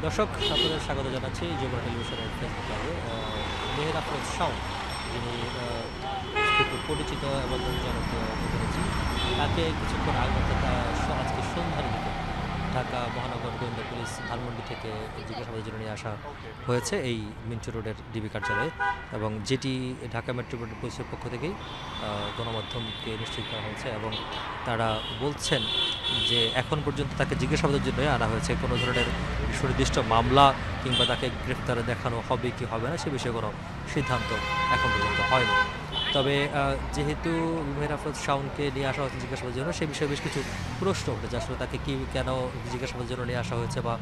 দর্শক আপনাদের স্বাগত জানাচ্ছি যমুনা টেলিভিশনের ফেসবুক লাইভে। মেহের আফরোজ শাওন, যিনি খুব পরিচিত এবং জনপ্রিয় অভিনেত্রী, তাকে কিছুক্ষণ আগে অর্থাৎ আজকে সন্ধ্যার দিকে ঢাকা মহানগর গোয়েন্দা পুলিশ ধানমন্ডি থেকে জিজ্ঞাসাবাদের জন্য নিয়ে আসা হয়েছে এই মিন্টু রোডের ডিবি কার্যালয়ে, এবং যেটি ঢাকা মেট্রোপলিটন পুলিশের পক্ষ থেকেই গণমাধ্যমকে নিশ্চিত করা হয়েছে। এবং তারা বলছেন যে এখন পর্যন্ত তাকে জিজ্ঞাসাবাদের জন্য আনা হয়েছে, কোনো ধরনের সুনির্দিষ্ট মামলা কিংবা তাকে গ্রেফতারে দেখানো হবে কি হবে না সে বিষয়ে কোনো সিদ্ধান্ত এখন পর্যন্ত হয়নি। তবে যেহেতু মেহের আফরোজ শাওনকে নিয়ে আসা হচ্ছে জিজ্ঞাসাবাদের জন্য, সে বিষয়ে বেশ কিছু প্রশ্ন উঠেছে। আসলে তাকে কেন জিজ্ঞাসাবাদের জন্য নিয়ে আসা হয়েছে, বা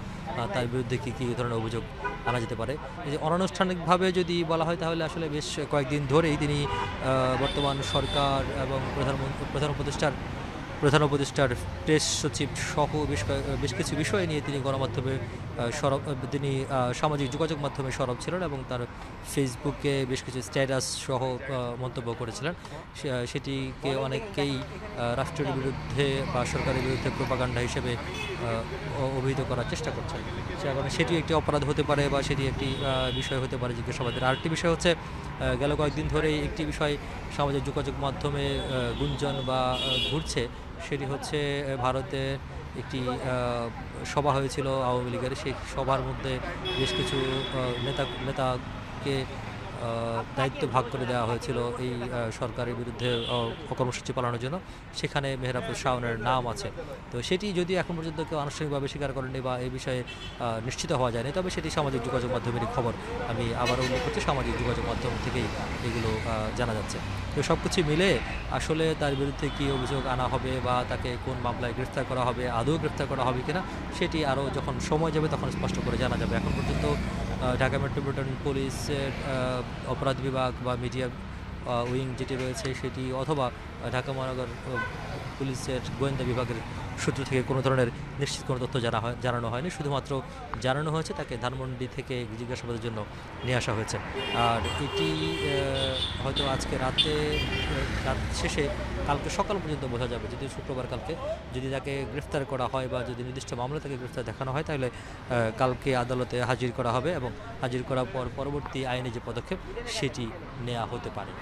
তার বিরুদ্ধে কী ধরনের অভিযোগ আনা যেতে পারে। এই যে অনানুষ্ঠানিকভাবে যদি বলা হয়, তাহলে আসলে বেশ কয়েকদিন ধরেই তিনি বর্তমান সরকার এবং প্রধান উপদেষ্টার প্রেস সচিব সহ বেশ কিছু বিষয় নিয়ে তিনি গণমাধ্যমে তিনি সামাজিক যোগাযোগ মাধ্যমে সরব ছিলেন, এবং তার ফেসবুকে বেশ কিছু স্ট্যাটাস সহ মন্তব্য করেছিলেন। সেটিকে অনেকেই রাষ্ট্রের বিরুদ্ধে বা সরকারের বিরুদ্ধে প্রোপাগান্ডা হিসেবে অভিহিত করার চেষ্টা করছেন। সে কারণে সেটি একটি অপরাধ হতে পারে, বা সেটি একটি বিষয় হতে পারে জিজ্ঞাসাবাদের। আরেকটি বিষয় হচ্ছে, গেল কয়েকদিন ধরেই একটি বিষয় সামাজিক যোগাযোগ মাধ্যমে গুঞ্জন বা ঘুরছে। সেটি হচ্ছে ভারতে একটি সভা হয়েছিল আওয়ামী লীগের। সেই সভার মধ্যে বেশ কিছু নেতাকে দায়িত্ব ভাগ করে দেওয়া হয়েছিল এই সরকারের বিরুদ্ধে কর্মসূচি পালনের জন্য। সেখানে মেহের আফরোজ শাওনের নাম আছে। তো সেটি যদি এখন পর্যন্ত কেউ আনুষ্ঠানিকভাবে স্বীকার করেনি বা এই বিষয়ে নিশ্চিত হওয়া যায়নি, তবে সেটি সামাজিক যোগাযোগ মাধ্যমেরই খবর। আমি আবারও উল্লেখ করছি, সামাজিক যোগাযোগ মাধ্যম থেকেই এগুলো জানা যাচ্ছে। তো সব কিছু মিলে আসলে তার বিরুদ্ধে কী অভিযোগ আনা হবে, বা তাকে কোন মামলায় গ্রেফতার করা হবে, আদৌ গ্রেফতার করা হবে কিনা, সেটি আরও যখন সময় যাবে তখন স্পষ্ট করে জানা যাবে। এখন পর্যন্ত ঢাকা মেট্রোপলিটন পুলিশের অপরাধ বিভাগ বা মিডিয়া উইং যেটি রয়েছে সেটি, অথবা ঢাকা মহানগর পুলিশের গোয়েন্দা বিভাগের সূত্র থেকে কোনো ধরনের নিশ্চিত কোনো তথ্য জানানো হয়নি। শুধুমাত্র জানানো হয়েছে তাকে ধানমন্ডি থেকে জিজ্ঞাসাবাদের জন্য নিয়ে আসা হয়েছে। আর এটি হয়তো আজকে রাত শেষে কালকে সকাল পর্যন্ত বোঝা যাবে, যদি শুক্রবার কালকে যদি তাকে গ্রেফতার করা হয় বা যদি নির্দিষ্ট মামলা তাকে গ্রেফতার দেখানো হয়, তাহলে কালকে আদালতে হাজির করা হবে, এবং হাজির করার পর পরবর্তী আইনি যে পদক্ষেপ সেটি নেওয়া হতে পারে।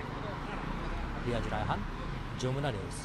রিয়াজ রায়হান, যমুনা নিউজ।